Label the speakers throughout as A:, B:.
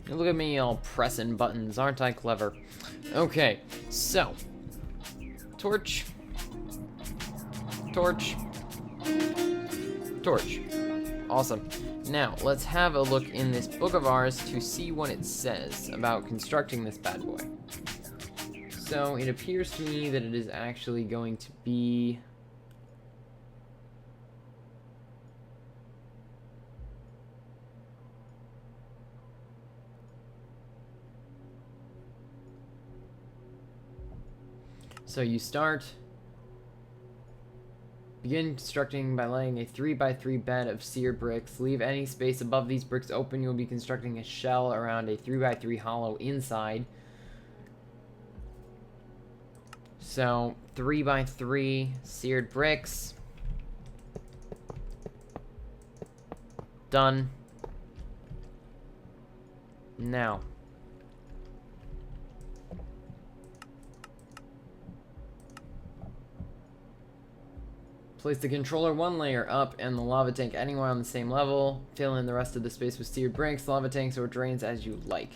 A: Look at me all pressing buttons, aren't I clever? Okay, so torch, torch, torch. Awesome. Now, let's have a look in this book of ours to see what it says about constructing this bad boy. So, it appears to me that it is actually going to be... So you begin constructing by laying a 3x3 bed of seared bricks. Leave any space above these bricks open. You'll be constructing a shell around a 3x3 hollow inside. So 3x3 seared bricks. Done. Now. Place the controller one layer up and the lava tank anywhere on the same level. Fill in the rest of the space with seared bricks, lava tanks, or drains as you like.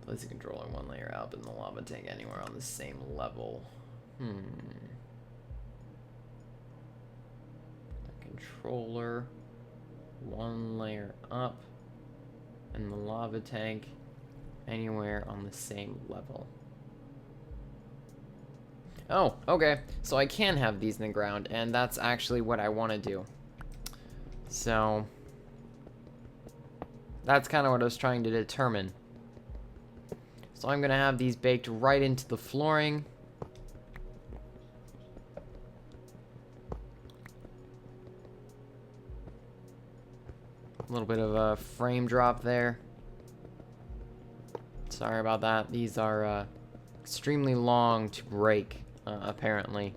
A: Place the controller one layer up and the lava tank anywhere on the same level. The controller one layer up and the lava tank anywhere on the same level. Oh, okay. So I can have these in the ground, and that's actually what I want to do. So that's kind of what I was trying to determine. So I'm going to have these baked right into the flooring. A little bit of a frame drop there. Sorry about that. These are extremely long to break, apparently.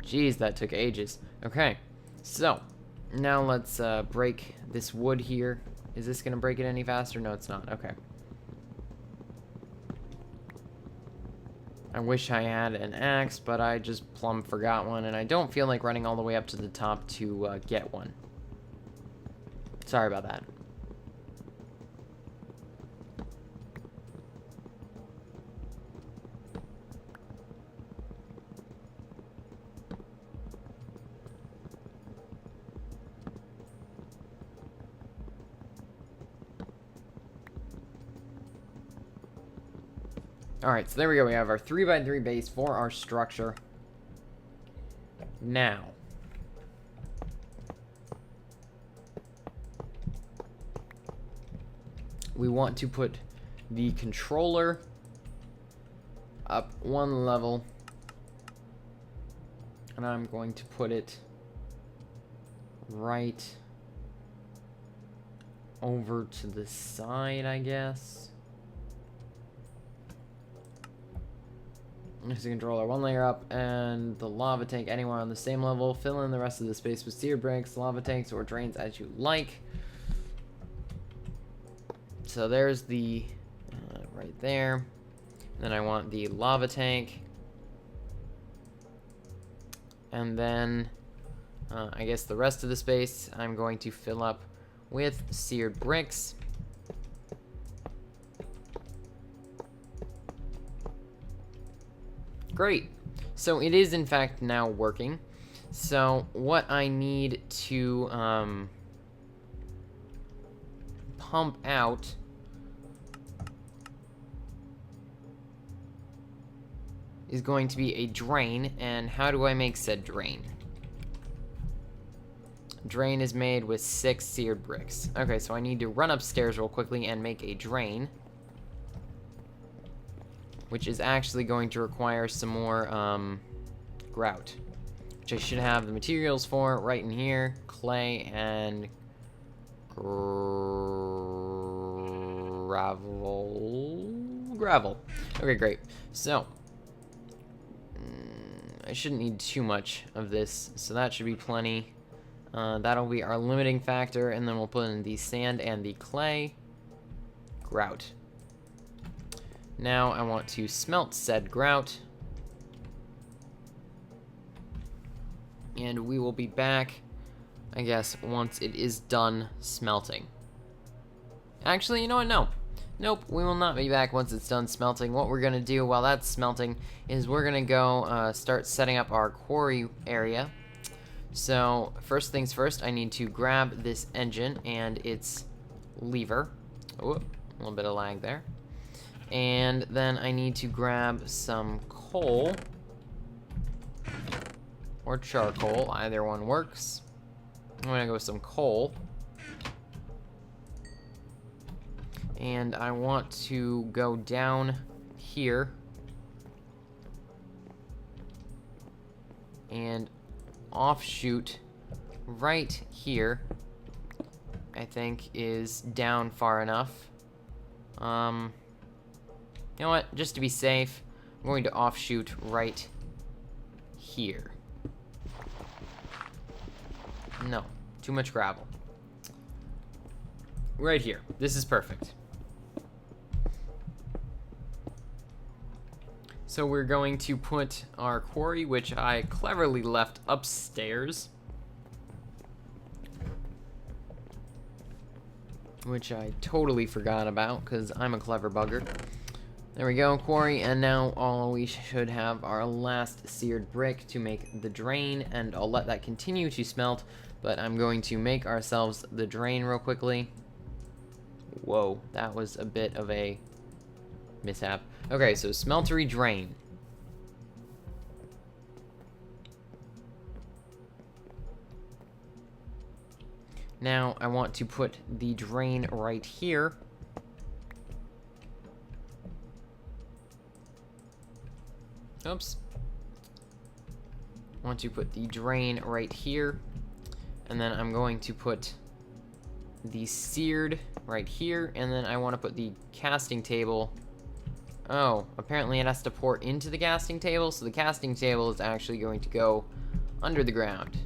A: Jeez, that took ages. Okay, so now let's break this wood here. Is this going to break it any faster? No, it's not. Okay. I wish I had an axe, but I just plumb forgot one, and I don't feel like running all the way up to the top to get one. Sorry about that. Alright, so there we go. We have our 3x3 base for our structure. Now, we want to put the controller up one level. And I'm going to put it right over to the side, I guess. There's the controller one layer up and the lava tank anywhere on the same level. Fill in the rest of the space with seared bricks, lava tanks, or drains as you like. So there's the right there. And then I want the lava tank. And then I guess the rest of the space I'm going to fill up with seared bricks. Great. So it is in fact now working. So what I need to pump out is going to be a drain. And how do I make said drain? Drain is made with 6 seared bricks. Okay, so I need to run upstairs real quickly and make a drain, which is actually going to require some more grout, which I should have the materials for right in here. Clay and gravel. Okay, great. So I shouldn't need too much of this, so that should be plenty. That'll be our limiting factor, and then we'll put in the sand and the clay. Grout. Now I want to smelt said grout. And we will be back, I guess, once it is done smelting. Actually, you know what? No. Nope, we will not be back once it's done smelting. What we're going to do while that's smelting is we're going to go start setting up our quarry area. So, first things first, I need to grab this engine and its lever. Oh, a little bit of lag there. And then I need to grab some coal. Or charcoal, either one works. I'm going to go with some coal. And I want to go down here and offshoot right here, I think is down far enough. You know what, just to be safe, I'm going to offshoot right here. No, too much gravel. Right here, this is perfect. So we're going to put our quarry, which I cleverly left upstairs, which I totally forgot about because I'm a clever bugger. There we go, quarry, and now we should have our last seared brick to make the drain, and I'll let that continue to smelt, but I'm going to make ourselves the drain real quickly. Whoa, that was a bit of a mishap. Okay, so Smeltery drain. Now I want to put the drain right here. Oops. I want to put the drain right here. And then I'm going to put the seared right here. And then I want to put the casting table. Oh, apparently it has to pour into the casting table. So the casting table is actually going to go under the ground.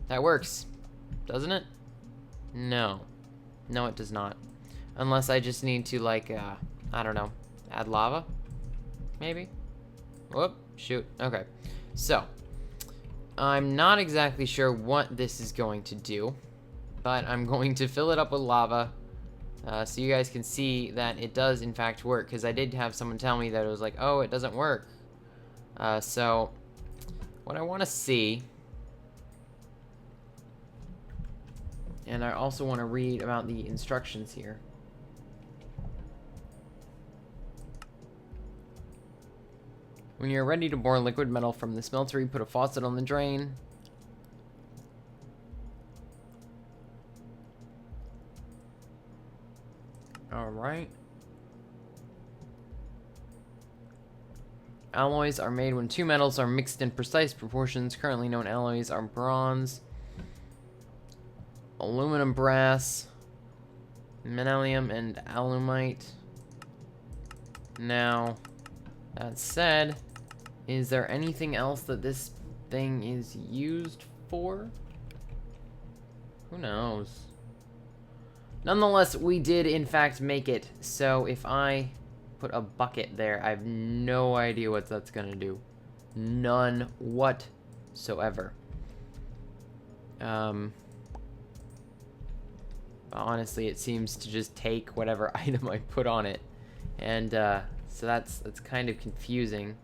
A: That works, doesn't it? No. No, it does not. Unless I just need to, like, I don't know, add lava? Maybe? Whoop, shoot. Okay. So, I'm not exactly sure what this is going to do, but I'm going to fill it up with lava so you guys can see that it does, in fact, work, because I did have someone tell me that it was like, oh, it doesn't work. So, what I want to see... And I also want to read about the instructions here. When you're ready to bore liquid metal from the smeltery, put a faucet on the drain. Alright. Alloys are made when two metals are mixed in precise proportions. Currently known alloys are bronze, aluminum, brass, menelium, and alumite. Now, that said, is there anything else that this thing is used for? Who knows? Nonetheless, we did in fact make it, so if I put a bucket there, I have no idea what that's gonna do. None whatsoever. Honestly, it seems to just take whatever item I put on it, and so that's kind of confusing.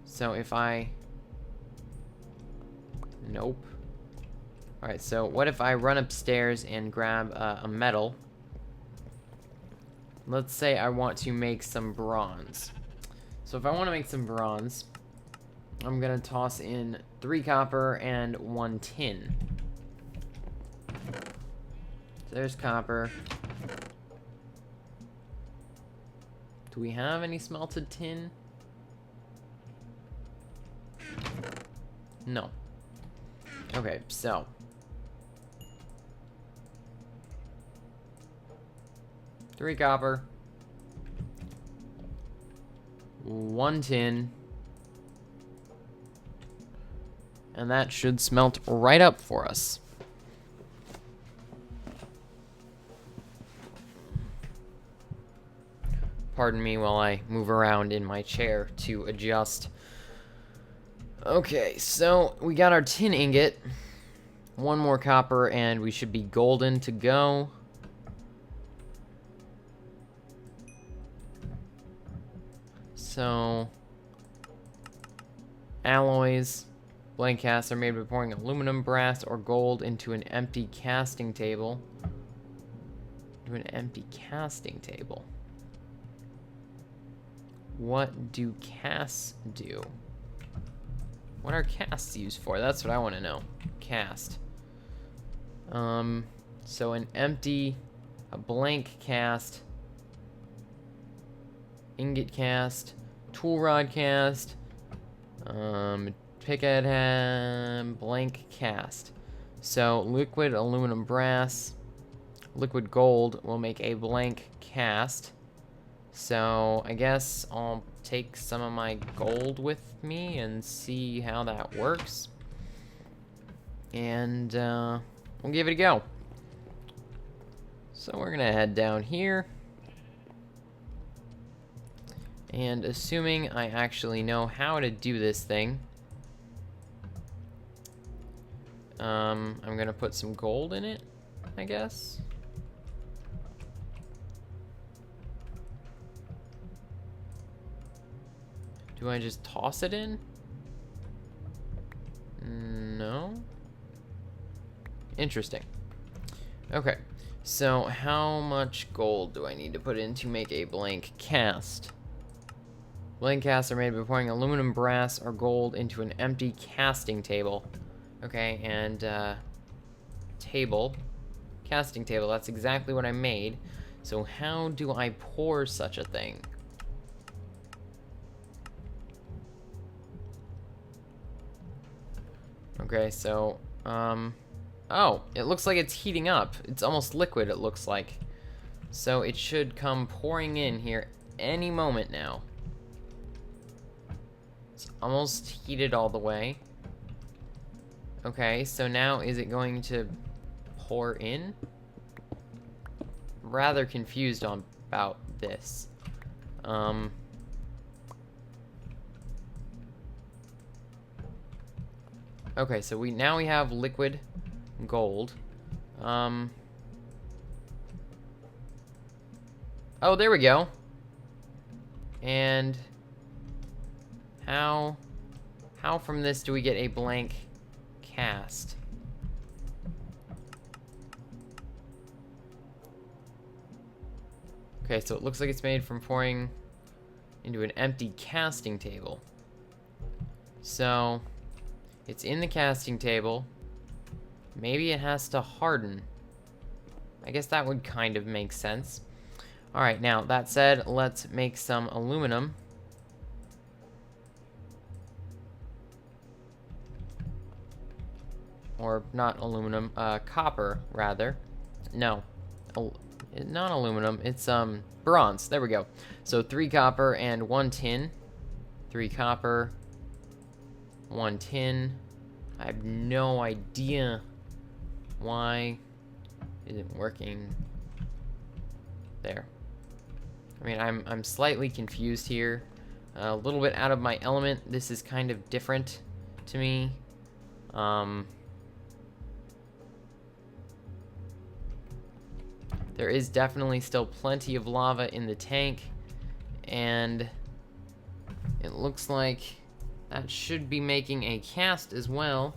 A: So if I... Nope. Alright, so what if I run upstairs and grab a metal? Let's say I want to make some bronze. So if I want to make some bronze, I'm gonna toss in 3 copper and 1 tin. So there's copper. Do we have any smelted tin? No. Okay, so. Three copper. 1 tin. And that should smelt right up for us. Pardon me while I move around in my chair to adjust. Okay, so we got our tin ingot. 1 more copper and we should be golden to go. So, alloys, blank casts are made by pouring aluminum, brass, or gold into an empty casting table. Into an empty casting table. What do casts do? What are casts used for? That's what I want to know. Cast. So a blank cast, ingot cast, tool rod cast, picket head, blank cast. So liquid aluminum brass, liquid gold will make a blank cast. So I guess I'll take some of my gold with me and see how that works. And we'll give it a go. So we're gonna head down here. And assuming I actually know how to do this thing, I'm gonna put some gold in it, I guess. Do I just toss it in? No. Interesting. Okay, so how much gold do I need to put in to make a blank cast? Blank casts are made by pouring aluminum, brass, or gold into an empty casting table. Okay, and casting table, that's exactly what I made. So how do I pour such a thing? Okay, so, oh, it looks like it's heating up. It's almost liquid, it looks like. So it should come pouring in here any moment now. It's almost heated all the way. Okay, so now is it going to pour in? I'm rather confused about this. Okay, so now we have liquid gold. Oh, there we go. And how from this do we get a blank cast? Okay, so it looks like it's made from pouring into an empty casting table. So it's in the casting table. Maybe it has to harden. I guess that would kind of make sense. Alright, now that said, let's make some aluminum. Or not aluminum, copper, rather. No, not aluminum, it's bronze. There we go. So 3 copper and 1 tin. 3 copper, 1 tin. I have no idea why it isn't working. There. I mean, I'm slightly confused here. A little bit out of my element. This is kind of different to me. There is definitely still plenty of lava in the tank, and it looks like that should be making a cast as well.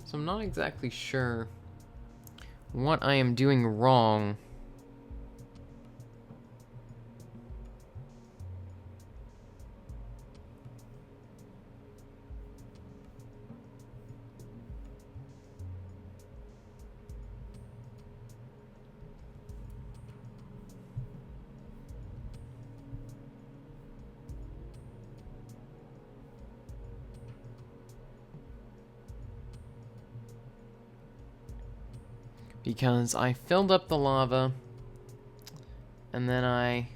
A: So I'm not exactly sure what I am doing wrong. Because I filled up the lava, and then I...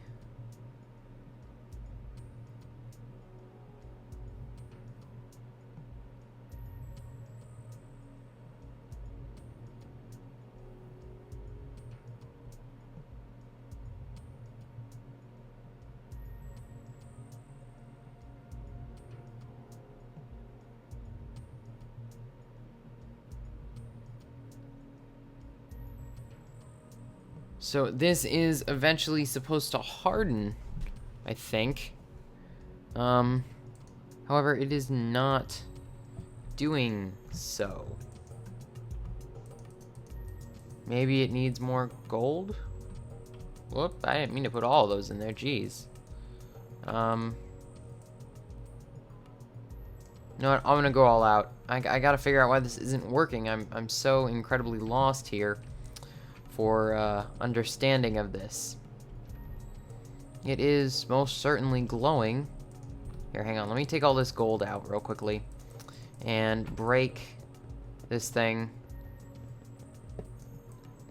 A: So this is eventually supposed to harden, I think. However, it is not doing so. Maybe it needs more gold? Whoop, I didn't mean to put all of those in there, jeez. You know what, I'm gonna go all out. I gotta figure out why this isn't working. I'm so incredibly lost here for understanding of this. It is most certainly glowing. Here, hang on, let me take all this gold out real quickly and break this thing.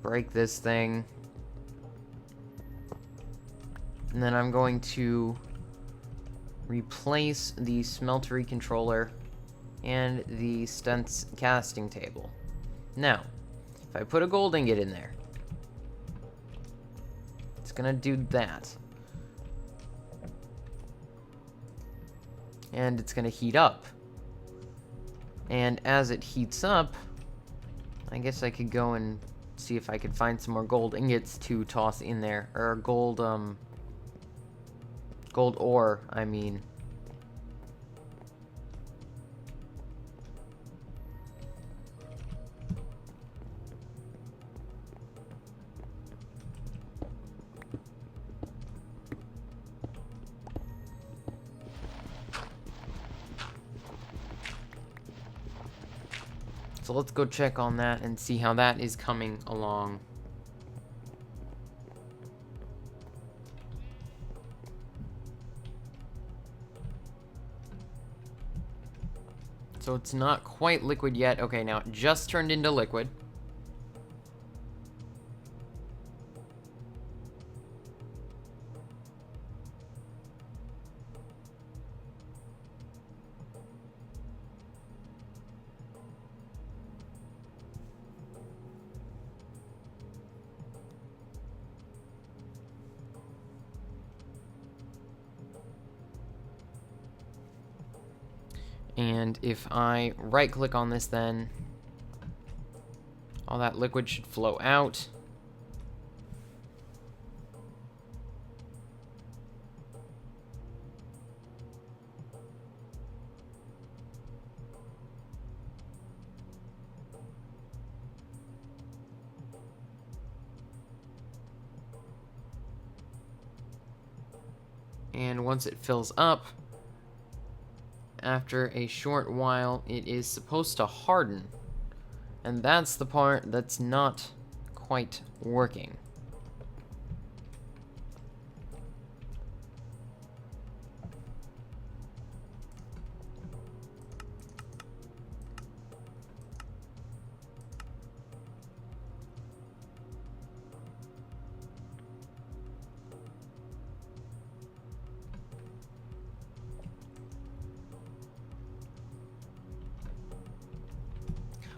A: Break this thing. And then I'm going to replace the Smeltery controller and the Stents casting table. Now, if I put a gold ingot in there, it's gonna do that. And it's gonna heat up. And as it heats up, I guess I could go and see if I could find some more gold ingots to toss in there. Or gold ore, I mean. So let's go check on that and see how that is coming along. So it's not quite liquid yet. Okay, now it just turned into liquid. And if I right click on this, then all that liquid should flow out. And once it fills up, after a short while, it is supposed to harden. And that's the part that's not quite working.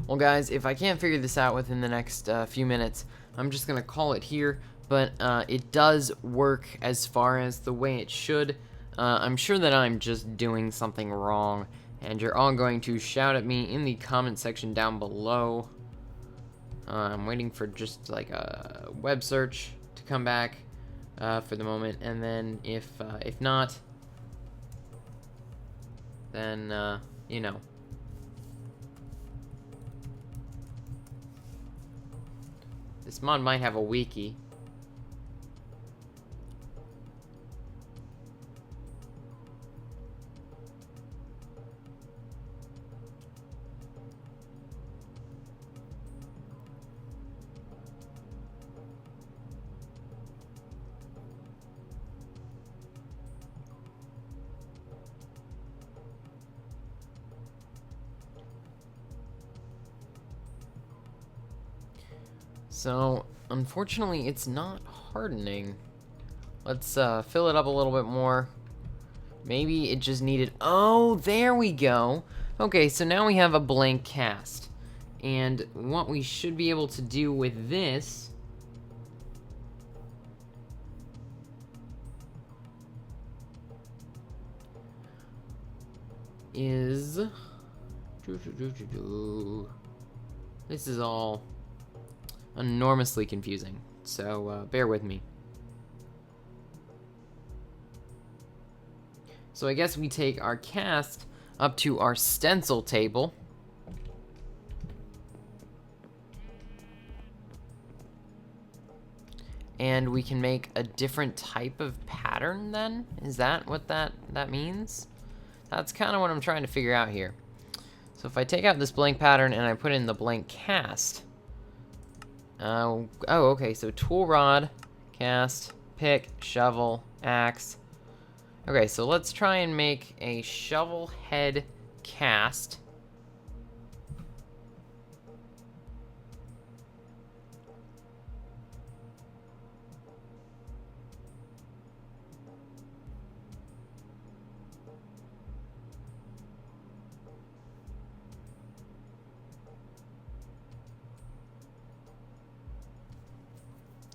A: Well guys, if I can't figure this out within the next few minutes, I'm just gonna call it here, but it does work as far as the way it should. I'm sure that I'm just doing something wrong, and you're all going to shout at me in the comment section down below. I'm waiting for just like a web search to come back for the moment, and then if not, then you know. This mod might have a wiki. So, unfortunately, it's not hardening. Let's fill it up a little bit more. Maybe it just needed... Oh, there we go. Okay, so now we have a blank cast. And what we should be able to do with this... is... This is all... enormously confusing, so bear with me. So I guess we take our cast up to our stencil table. And we can make a different type of pattern then? Is that what that means? That's kind of what I'm trying to figure out here. So if I take out this blank pattern and I put in the blank cast... oh, okay, so tool rod, cast, pick, shovel, axe. Okay, so let's try and make a shovel head cast.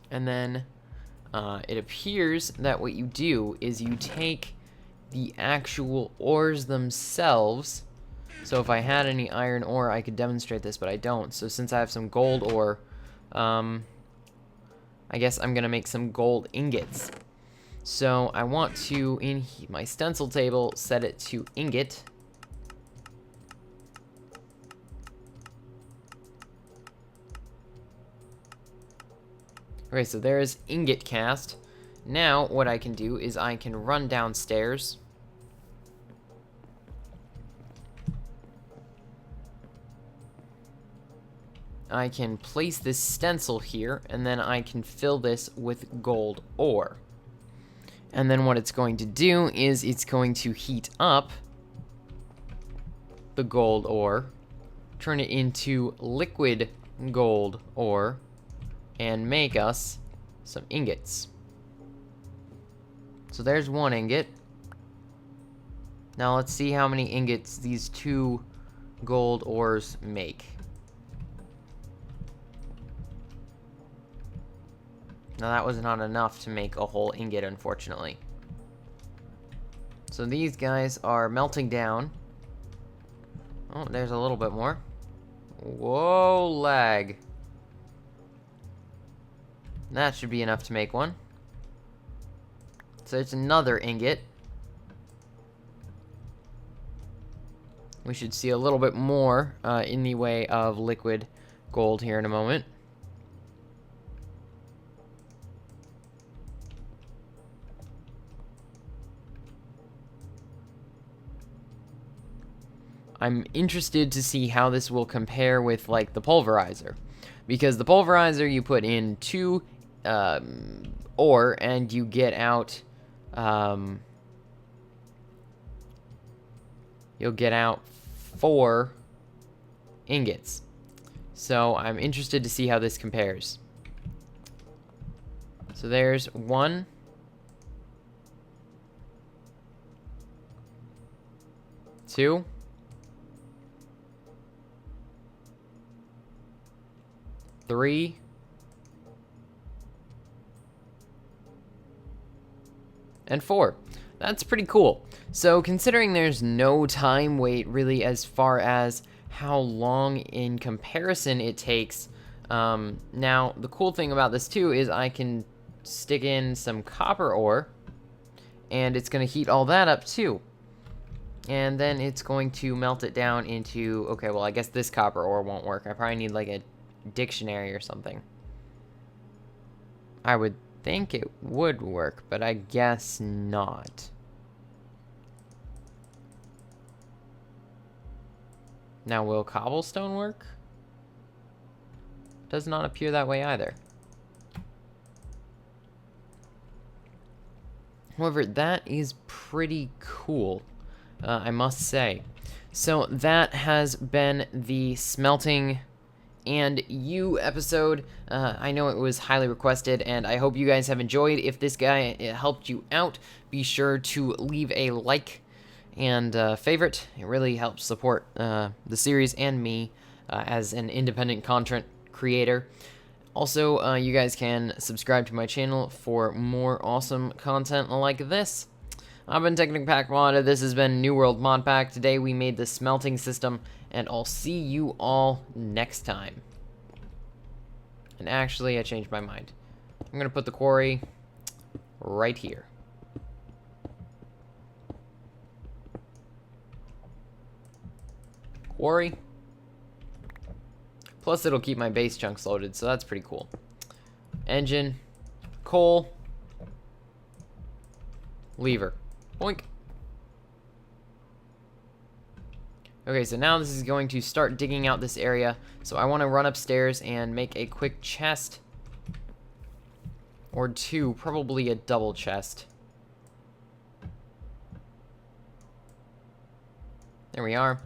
A: And then it appears that what you do is you take the actual ores themselves. So if I had any iron ore, I could demonstrate this, but I don't. So since I have some gold ore, I guess I'm going to make some gold ingots. So I want to, in my stencil table, set it to ingot. Okay, so there's ingot cast. Now, what I can do is I can run downstairs. I can place this stencil here, and then I can fill this with gold ore. And then what it's going to do is it's going to heat up the gold ore, turn it into liquid gold ore, and make us some ingots. So there's one ingot. Now let's see how many ingots these two gold ores make. Now that was not enough to make a whole ingot, unfortunately. So these guys are melting down. Oh, there's a little bit more. Whoa, lag. That should be enough to make one. So it's another ingot. We should see a little bit more in the way of liquid gold here in a moment. I'm interested to see how this will compare with, like, the pulverizer. Because the pulverizer, you put in 2 ore, and you get out, you'll get out 4 ingots. So I'm interested to see how this compares. So there's 1. 2. 3. And 4. That's pretty cool. So considering there's no time wait really as far as how long in comparison it takes, now the cool thing about this too is I can stick in some copper ore and it's going to heat all that up too. And then it's going to melt it down into, okay, well I guess this copper ore won't work. I probably need like a dictionary or something. I would think it would work, but I guess not. Now, will cobblestone work? Does not appear that way either. However, that is pretty cool, I must say. So that has been the smelting and you episode. I know it was highly requested, and I hope you guys have enjoyed. If this guy helped you out, be sure to leave a like and favorite. It really helps support the series and me as an independent content creator. Also, you guys can subscribe to my channel for more awesome content like this. I've been CodeChickenCore. This has been New World Mod Pack. Today we made the smelting system, and I'll see you all next time. And actually, I changed my mind. I'm gonna put the quarry right here. Quarry. Plus, it'll keep my base chunks loaded, so that's pretty cool. Engine, coal, lever. Boink. Okay, so now this is going to start digging out this area. So I want to run upstairs and make a quick chest. Or two, probably a double chest. There we are.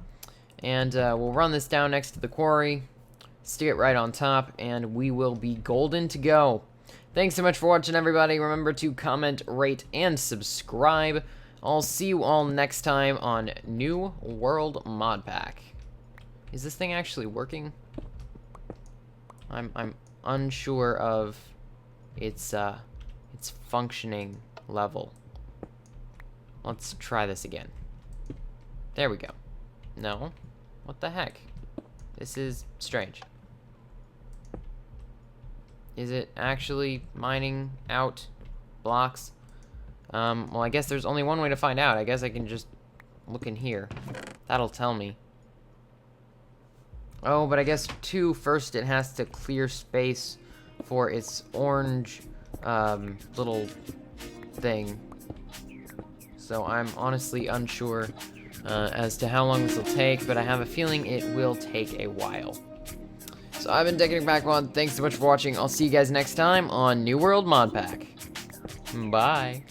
A: And we'll run this down next to the quarry. Stick it right on top, and we will be golden to go. Thanks so much for watching, everybody. Remember to comment, rate, and subscribe. I'll see you all next time on New World Mod Pack. Is this thing actually working? I'm unsure of its functioning level. Let's try this again. There we go. No. What the heck? This is strange. Is it actually mining out blocks? Well, I guess there's only one way to find out. I guess I can just look in here. That'll tell me. Oh, but I guess first it has to clear space for its orange little thing. So I'm honestly unsure as to how long this will take, but I have a feeling it will take a while. So I've been CodeChickenCore. Thanks so much for watching. I'll see you guys next time on New World Mod Pack. Bye.